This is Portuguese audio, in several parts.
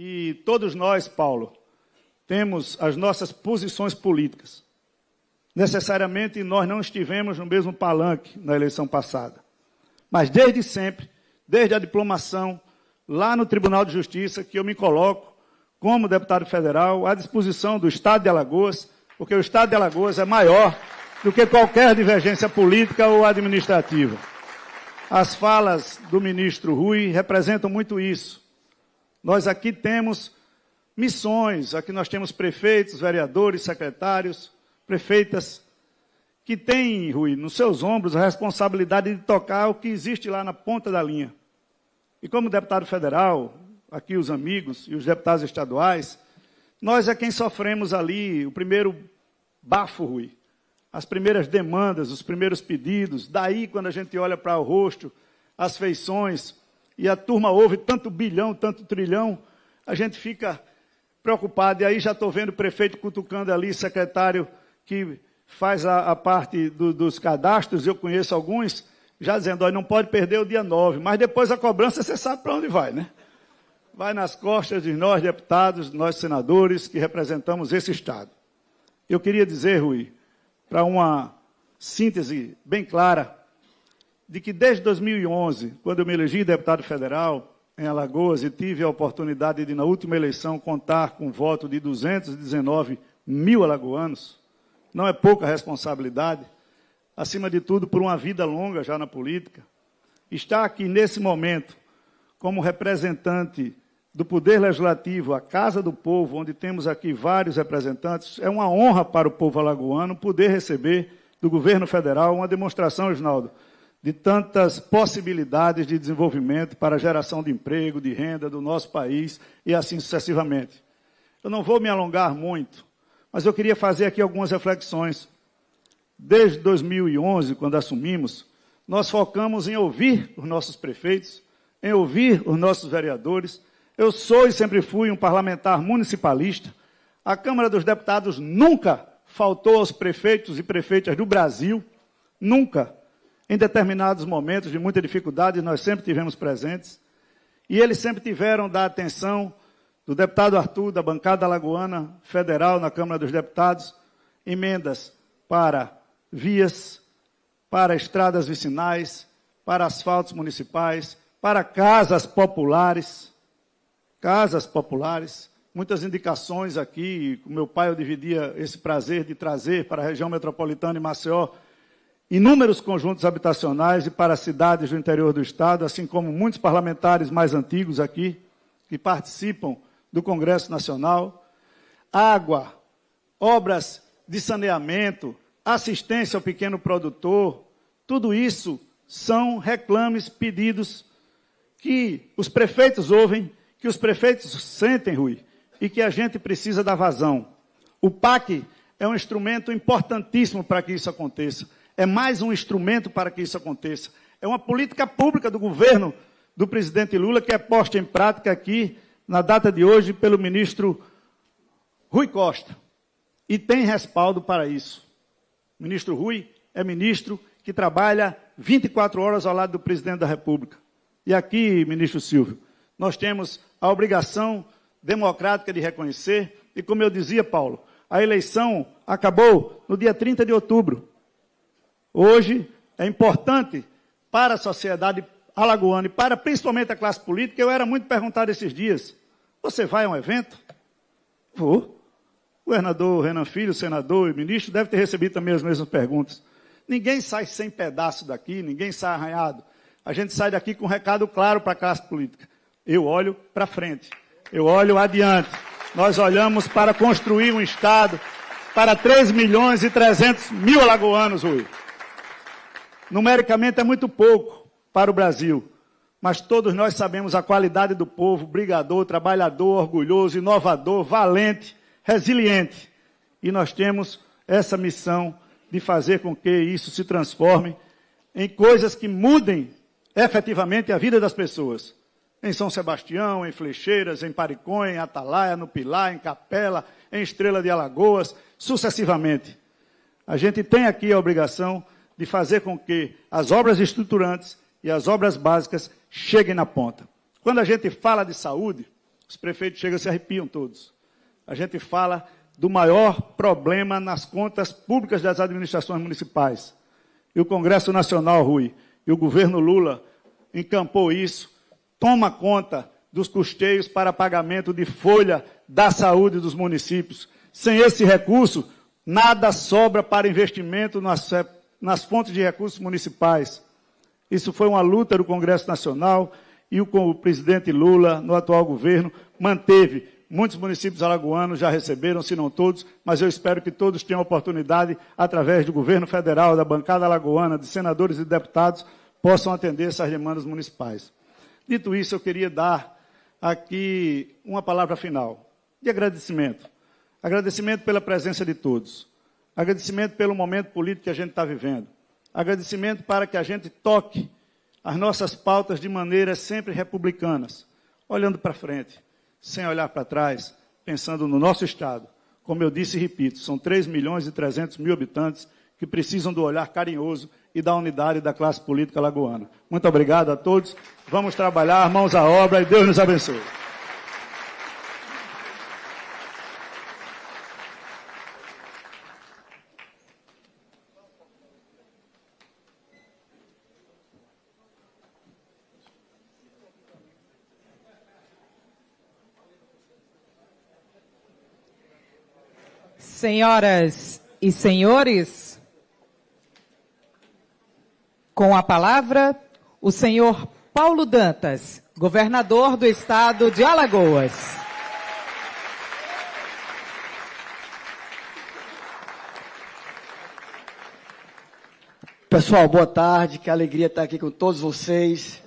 E todos nós, Paulo, temos as nossas posições políticas. Necessariamente nós não estivemos no mesmo palanque na eleição passada. Mas desde sempre, desde a diplomação, lá no Tribunal de Justiça, que eu me coloco como deputado federal à disposição do Estado de Alagoas, porque o Estado de Alagoas é maior do que qualquer divergência política ou administrativa. As falas do ministro Rui representam muito isso. Nós aqui temos missões, aqui nós temos prefeitos, vereadores, secretários, prefeitas, que têm, Rui, nos seus ombros a responsabilidade de tocar o que existe lá na ponta da linha. E como deputado federal, aqui os amigos e os deputados estaduais, nós é quem sofremos ali o primeiro bafo, Rui, as primeiras demandas, os primeiros pedidos. Daí, quando a gente olha para o rosto, as feições, e a turma ouve tanto bilhão, tanto trilhão, a gente fica preocupado. E aí já estou vendo o prefeito cutucando ali, secretário que faz a parte dos cadastros, eu conheço alguns, já dizendo, ó, não pode perder o dia 9, mas depois a cobrança você sabe para onde vai, né? Vai nas costas de nós, deputados, nós senadores, que representamos esse Estado. Eu queria dizer, Rui, para uma síntese bem clara, de que desde 2011, quando eu me elegi deputado federal em Alagoas e tive a oportunidade de, na última eleição, contar com o voto de 219 mil alagoanos, não é pouca responsabilidade, acima de tudo, por uma vida longa já na política, estar aqui nesse momento como representante do Poder Legislativo, a Casa do Povo, onde temos aqui vários representantes, é uma honra para o povo alagoano poder receber do governo federal uma demonstração, Reginaldo, de tantas possibilidades de desenvolvimento para a geração de emprego, de renda do nosso país e assim sucessivamente. Eu não vou me alongar muito, mas eu queria fazer aqui algumas reflexões. Desde 2011, quando assumimos, nós focamos em ouvir os nossos prefeitos, em ouvir os nossos vereadores. Eu sou e sempre fui um parlamentar municipalista. A Câmara dos Deputados nunca faltou aos prefeitos e prefeitas do Brasil, nunca. Em determinados momentos de muita dificuldade, nós sempre tivemos presentes. E eles sempre tiveram da atenção do deputado Arthur, da bancada alagoana federal na Câmara dos Deputados, emendas para vias, para estradas vicinais, para asfaltos municipais, para casas populares, muitas indicações aqui. Com meu pai eu dividia esse prazer de trazer para a região metropolitana de Maceió inúmeros conjuntos habitacionais e para cidades do interior do Estado, assim como muitos parlamentares mais antigos aqui, que participam do Congresso Nacional. Água, obras de saneamento, assistência ao pequeno produtor, tudo isso são reclames, pedidos que os prefeitos ouvem, que os prefeitos sentem, Rui, e que a gente precisa dar vazão. O PAC é um instrumento importantíssimo para que isso aconteça. É mais um instrumento para que isso aconteça. É uma política pública do governo do presidente Lula que é posta em prática aqui, na data de hoje, pelo ministro Rui Costa. E tem respaldo para isso. O ministro Rui é ministro que trabalha 24 horas ao lado do presidente da República. E aqui, ministro Silvio, nós temos a obrigação democrática de reconhecer, e como eu dizia, Paulo, a eleição acabou no dia 30 de outubro. Hoje é importante para a sociedade alagoana e para principalmente a classe política. Eu era muito perguntado esses dias, você vai a um evento? Vou. O governador Renan Filho, o senador e o ministro, deve ter recebido também as mesmas perguntas. Ninguém sai sem pedaço daqui, ninguém sai arranhado. A gente sai daqui com um recado claro para a classe política. Eu olho para frente, eu olho adiante. Nós olhamos para construir um Estado para 3.300.000 alagoanos, Rui. Numericamente é muito pouco para o Brasil, mas todos nós sabemos a qualidade do povo, brigador, trabalhador, orgulhoso, inovador, valente, resiliente. E nós temos essa missão de fazer com que isso se transforme em coisas que mudem efetivamente a vida das pessoas. Em São Sebastião, em Flecheiras, em Paricóia, em Atalaia, no Pilar, em Capela, em Estrela de Alagoas, sucessivamente. A gente tem aqui a obrigação de fazer com que as obras estruturantes e as obras básicas cheguem na ponta. Quando a gente fala de saúde, Os prefeitos chegam e se arrepiam todos. A gente fala do maior problema nas contas públicas das administrações municipais. E o Congresso Nacional, Rui, e o governo Lula encampou isso, toma conta dos custeios para pagamento de folha da saúde dos municípios. Sem esse recurso, nada sobra para investimento nas fontes de recursos municipais. Isso foi uma luta do Congresso Nacional e o presidente Lula, no atual governo, manteve. Muitos municípios alagoanos já receberam, se não todos, mas eu espero que todos tenham oportunidade, através do governo federal, da bancada alagoana, de senadores e deputados, possam atender essas demandas municipais. Dito isso, eu queria dar aqui uma palavra final de agradecimento. Agradecimento pela presença de todos. Agradecimento pelo momento político que a gente está vivendo. Agradecimento para que a gente toque as nossas pautas de maneira sempre republicanas, olhando para frente, sem olhar para trás, pensando no nosso Estado. Como eu disse e repito, são 3.300.000 habitantes que precisam do olhar carinhoso e da unidade da classe política alagoana. Muito obrigado a todos. Vamos trabalhar, mãos à obra, e Deus nos abençoe. Senhoras e senhores, com a palavra, o senhor Paulo Dantas, governador do estado de Alagoas. Pessoal, boa tarde, que alegria estar aqui com todos vocês.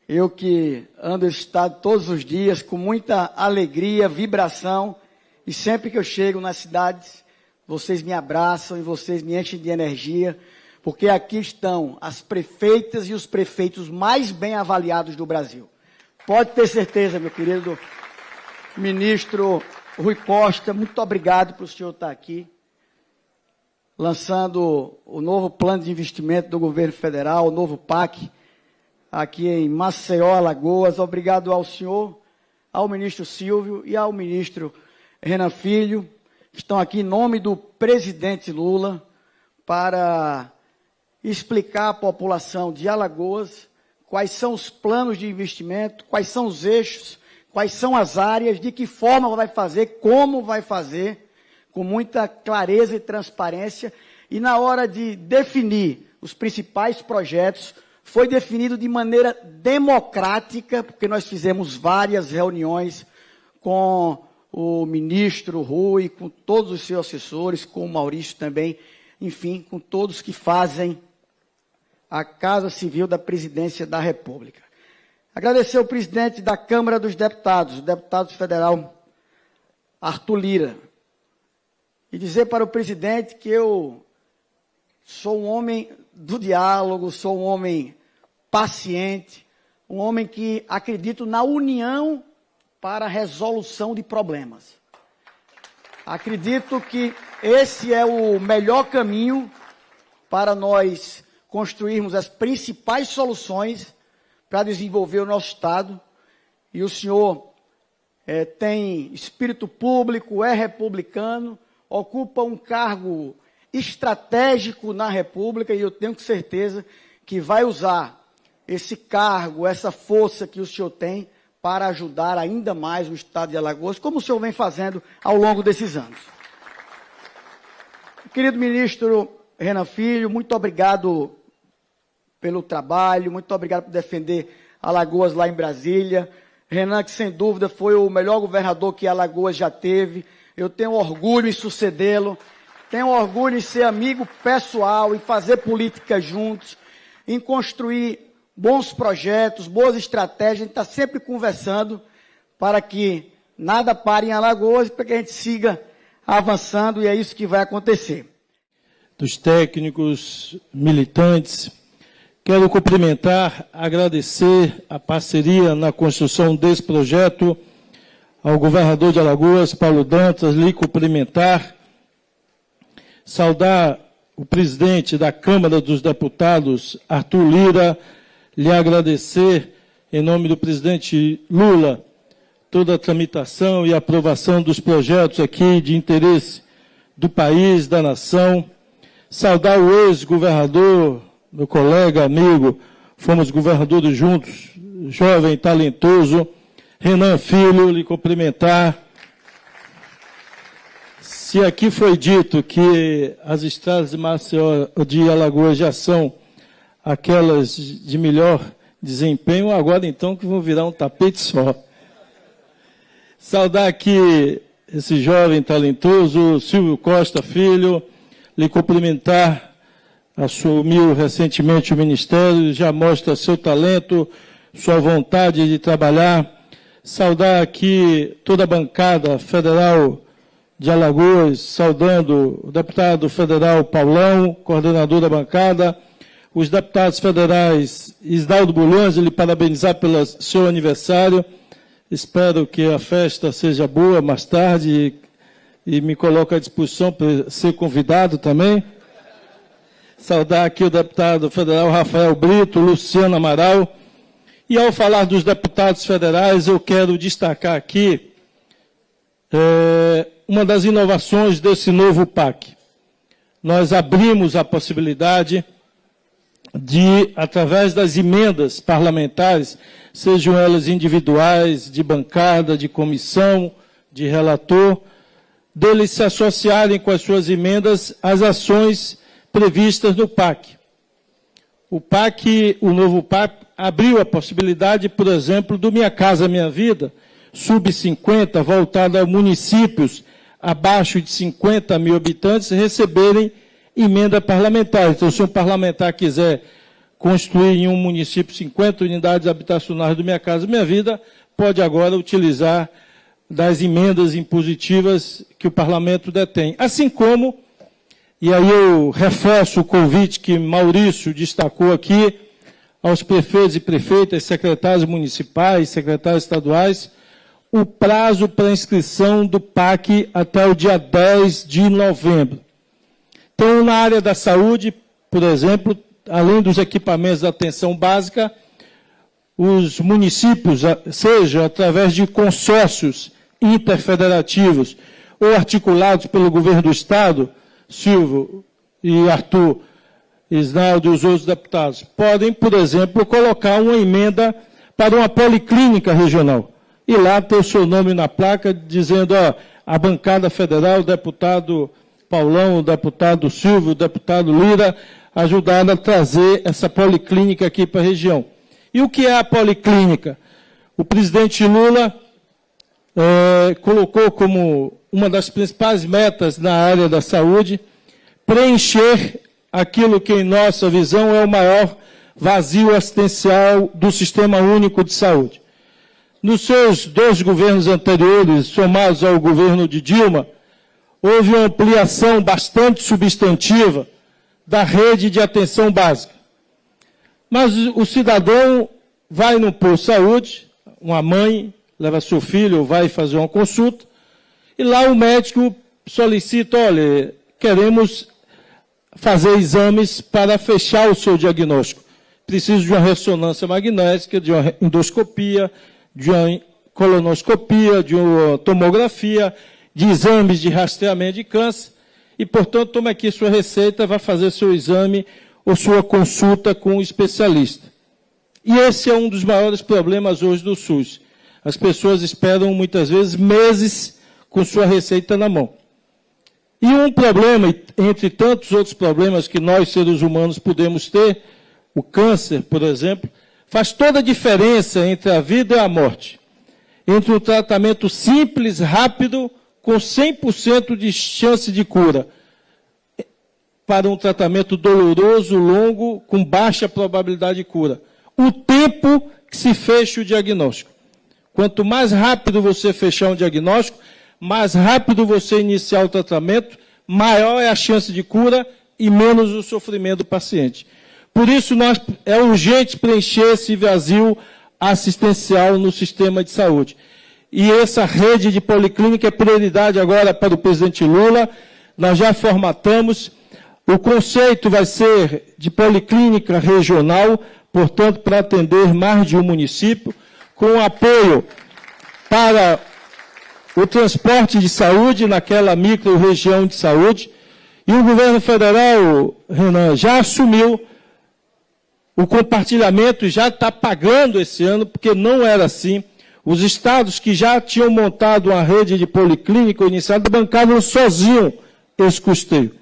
Eu que ando esse estado todos os dias, com muita alegria, vibração, e sempre que eu chego nas cidades, vocês me abraçam e vocês me enchem de energia, porque aqui estão as prefeitas e os prefeitos mais bem avaliados do Brasil. Pode ter certeza, meu querido ministro Rui Costa, muito obrigado por o senhor estar aqui, lançando o novo plano de investimento do governo federal, o novo PAC, aqui em Maceió, Alagoas. Obrigado ao senhor, ao ministro Silvio e ao ministro Renan Filho, que estão aqui em nome do presidente Lula para explicar à população de Alagoas quais são os planos de investimento, quais são os eixos, quais são as áreas, de que forma vai fazer, como vai fazer, com muita clareza e transparência. E na hora de definir os principais projetos, foi definido de maneira democrática, porque nós fizemos várias reuniões com o ministro Rui, com todos os seus assessores, com o Maurício também, enfim, com todos que fazem a Casa Civil da Presidência da República. Agradecer ao presidente da Câmara dos Deputados, o deputado federal Arthur Lira, e dizer para o presidente que eu sou um homem do diálogo, sou um homem paciente, um homem que acredito na união para a resolução de problemas. Acredito que esse é o melhor caminho para nós construirmos as principais soluções para desenvolver o nosso Estado. E o senhor tem espírito público, é republicano, ocupa um cargo estratégico na República, e eu tenho certeza que vai usar esse cargo, essa força que o senhor tem, para ajudar ainda mais o estado de Alagoas, como o senhor vem fazendo ao longo desses anos. Querido ministro Renan Filho, muito obrigado pelo trabalho, muito obrigado por defender Alagoas lá em Brasília. Renan, que sem dúvida foi o melhor governador que Alagoas já teve. Eu tenho orgulho em sucedê-lo, tenho orgulho em ser amigo pessoal, em fazer política juntos, em construir bons projetos, boas estratégias. A gente está sempre conversando para que nada pare em Alagoas, para que a gente siga avançando, e é isso que vai acontecer. Dos técnicos, militantes, quero cumprimentar, agradecer a parceria na construção desse projeto ao governador de Alagoas, Paulo Dantas, lhe cumprimentar, saudar o presidente da Câmara dos Deputados, Arthur Lira, lhe agradecer, em nome do presidente Lula, toda a tramitação e aprovação dos projetos aqui de interesse do país, da nação. Saudar o ex-governador, meu colega, amigo, fomos governadores juntos, jovem, talentoso, Renan Filho, lhe cumprimentar. Se aqui foi dito que as estradas de Maceió, de Alagoas já são aquelas de melhor desempenho, agora então que vão virar um tapete só. Saudar aqui esse jovem talentoso, Silvio Costa Filho, lhe cumprimentar, assumiu recentemente o ministério, já mostra seu talento, sua vontade de trabalhar. Saudar aqui toda a bancada federal de Alagoas, saudando o deputado federal Paulão, coordenador da bancada, os deputados federais Isnaldo Bulhões, lhe parabenizar pelo seu aniversário. Espero que a festa seja boa mais tarde e me coloco à disposição para ser convidado também. Saudar aqui o deputado federal Rafael Brito, Luciano Amaral. E ao falar dos deputados federais, eu quero destacar aqui uma das inovações desse novo PAC. Nós abrimos a possibilidade de, através das emendas parlamentares, sejam elas individuais, de bancada, de comissão, de relator, deles se associarem com as suas emendas às ações previstas no PAC. O PAC, o novo PAC, abriu a possibilidade, por exemplo, do Minha Casa Minha Vida, sub-50, voltado a municípios abaixo de 50 mil habitantes, receberem emenda parlamentar. Então, se um parlamentar quiser construir em um município 50 unidades habitacionais do Minha Casa Minha Vida, pode agora utilizar das emendas impositivas que o parlamento detém. Assim como, e aí eu reforço o convite que Maurício destacou aqui, aos prefeitos e prefeitas, secretários municipais, secretários estaduais, o prazo para inscrição do PAC até o dia 10 de novembro. Então, na área da saúde, por exemplo, além dos equipamentos da atenção básica, os municípios, seja através de consórcios interfederativos ou articulados pelo governo do Estado, Silvio e Arthur, Isnaldo e os outros deputados, podem, por exemplo, colocar uma emenda para uma policlínica regional. E lá ter o seu nome na placa, dizendo, ó, a bancada federal, o deputado Paulão, o deputado Silvio, o deputado Lira, ajudaram a trazer essa policlínica aqui para a região. E o que é a policlínica? O presidente Lula colocou como uma das principais metas na área da saúde preencher aquilo que, em nossa visão, é o maior vazio assistencial do Sistema Único de Saúde. Nos seus 2 governos anteriores, somados ao governo de Dilma, houve uma ampliação bastante substantiva da rede de atenção básica. Mas o cidadão vai no posto de saúde, uma mãe leva seu filho ou vai fazer uma consulta, e lá o médico solicita, olha, queremos fazer exames para fechar o seu diagnóstico. Preciso de uma ressonância magnética, de uma endoscopia, de uma colonoscopia, de uma tomografia, de exames de rastreamento de câncer, e, portanto, toma aqui sua receita, vai fazer seu exame ou sua consulta com um especialista. E esse é um dos maiores problemas hoje do SUS. As pessoas esperam, muitas vezes, meses com sua receita na mão. E um problema, entre tantos outros problemas que nós, seres humanos, podemos ter, o câncer, por exemplo, faz toda a diferença entre a vida e a morte. Entre um tratamento simples, rápido, com 100% de chance de cura, para um tratamento doloroso, longo, com baixa probabilidade de cura. O tempo que se fecha o diagnóstico. Quanto mais rápido você fechar um diagnóstico, mais rápido você iniciar o tratamento, maior é a chance de cura e menos o sofrimento do paciente. Por isso, é urgente preencher esse vazio assistencial no sistema de saúde. E essa rede de policlínica é prioridade agora para o presidente Lula. Nós já formatamos. O conceito vai ser de policlínica regional, portanto, para atender mais de um município, com apoio para o transporte de saúde naquela micro-região de saúde, e o governo federal, Renan, já assumiu o compartilhamento e já está pagando esse ano, porque não era assim. Os estados que já tinham montado uma rede de policlínica iniciada bancavam sozinho esse custeio.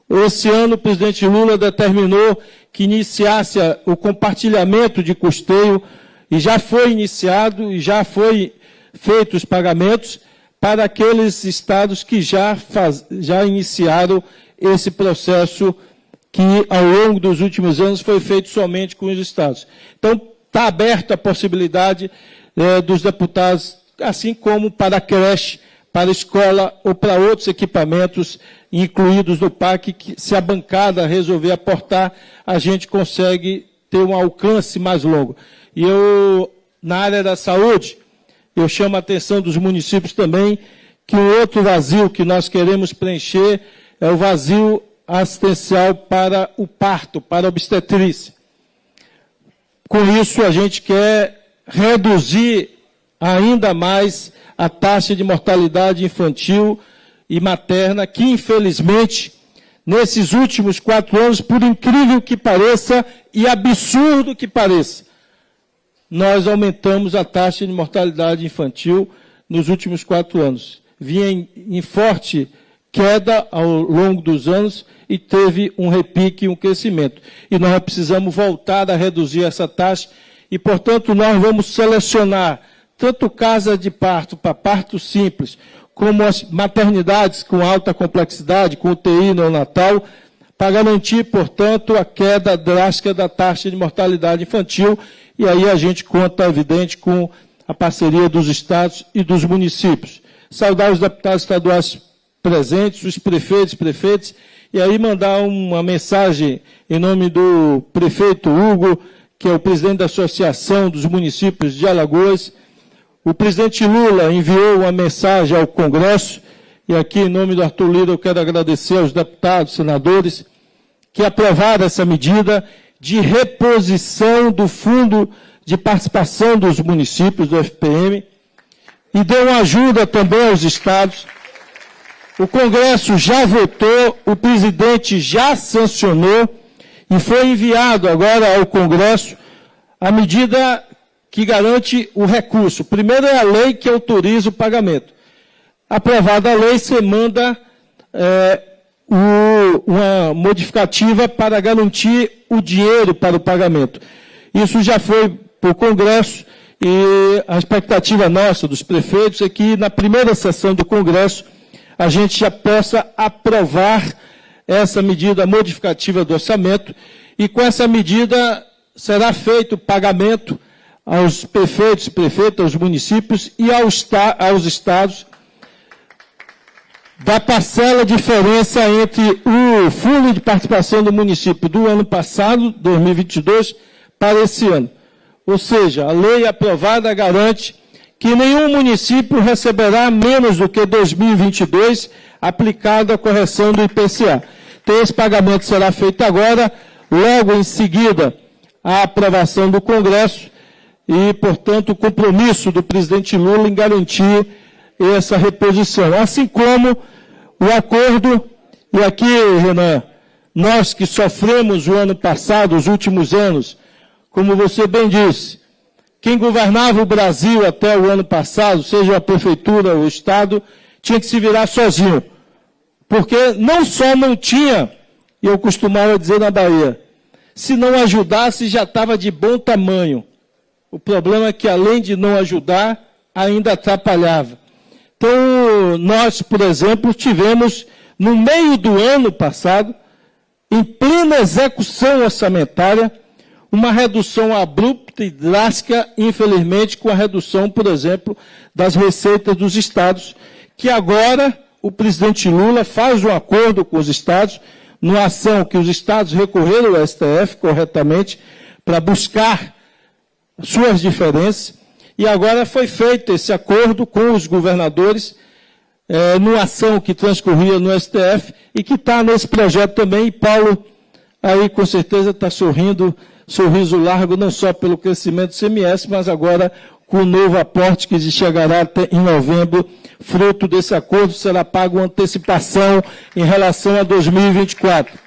Esse ano o presidente Lula determinou que iniciasse o compartilhamento de custeio e já foi iniciado e já foi feito os pagamentos para aqueles estados que já iniciaram esse processo que, ao longo dos últimos anos, foi feito somente com os estados. Então, está aberta a possibilidade dos deputados, assim como para a creche, para a escola ou para outros equipamentos incluídos no PAC, que se a bancada resolver aportar, a gente consegue ter um alcance mais longo. E eu, na área da saúde, eu chamo a atenção dos municípios também, que um outro vazio que nós queremos preencher é o vazio assistencial para o parto, para a obstetrícia. Com isso, a gente quer reduzir ainda mais a taxa de mortalidade infantil e materna, que, infelizmente, nesses últimos 4 anos, por incrível que pareça e absurdo que pareça, nós aumentamos a taxa de mortalidade infantil nos últimos 4 anos. Vinha em forte queda ao longo dos anos e teve um repique, um crescimento. E nós precisamos voltar a reduzir essa taxa e, portanto, nós vamos selecionar tanto casa de parto para parto simples, como as maternidades com alta complexidade, com UTI neonatal, para garantir, portanto, a queda drástica da taxa de mortalidade infantil. E aí a gente conta, evidente, com a parceria dos estados e dos municípios. Saudar os deputados estaduais presentes, os prefeitos, e aí mandar uma mensagem em nome do prefeito Hugo, que é o presidente da Associação dos Municípios de Alagoas. O presidente Lula enviou uma mensagem ao Congresso, e aqui, em nome do Arthur Lira, eu quero agradecer aos deputados, senadores, que aprovaram essa medida de reposição do Fundo de Participação dos Municípios, do FPM, e deu uma ajuda também aos estados. O Congresso já votou, o presidente já sancionou, e foi enviado agora ao Congresso a medida que garante o recurso. Primeiro é a lei que autoriza o pagamento. Aprovada a lei, você manda uma modificativa para garantir o dinheiro para o pagamento. Isso já foi para o Congresso e a expectativa nossa, dos prefeitos, é que na primeira sessão do Congresso a gente já possa aprovar essa medida modificativa do orçamento e com essa medida será feito o pagamento aos prefeitos, aos municípios e aos estados da parcela diferença entre o fundo de participação do município do ano passado, 2022, para esse ano. Ou seja, a lei aprovada garante que nenhum município receberá menos do que 2022 aplicado a correção do IPCA. Então, esse pagamento será feito agora, logo em seguida, a aprovação do Congresso e, portanto, o compromisso do presidente Lula em garantir essa reposição. Assim como o acordo, e aqui, Renan, nós que sofremos o ano passado, os últimos anos, como você bem disse, quem governava o Brasil até o ano passado, seja a prefeitura ou o Estado, tinha que se virar sozinho. Porque não só não tinha, e eu costumava dizer na Bahia, se não ajudasse já estava de bom tamanho. O problema é que, além de não ajudar, ainda atrapalhava. Então, nós, por exemplo, tivemos, no meio do ano passado, em plena execução orçamentária, uma redução abrupta e drástica, infelizmente, com a redução, por exemplo, das receitas dos estados, que agora o presidente Lula faz um acordo com os estados, numa ação que os estados recorreram ao STF corretamente, para buscar suas diferenças, e agora foi feito esse acordo com os governadores, numa ação que transcorria no STF, e que está nesse projeto também, e Paulo, aí com certeza está sorrindo, sorriso largo, não só pelo crescimento do CMS, mas agora com o novo aporte que chegará até em novembro. Fruto desse acordo será pago uma antecipação em relação a 2024.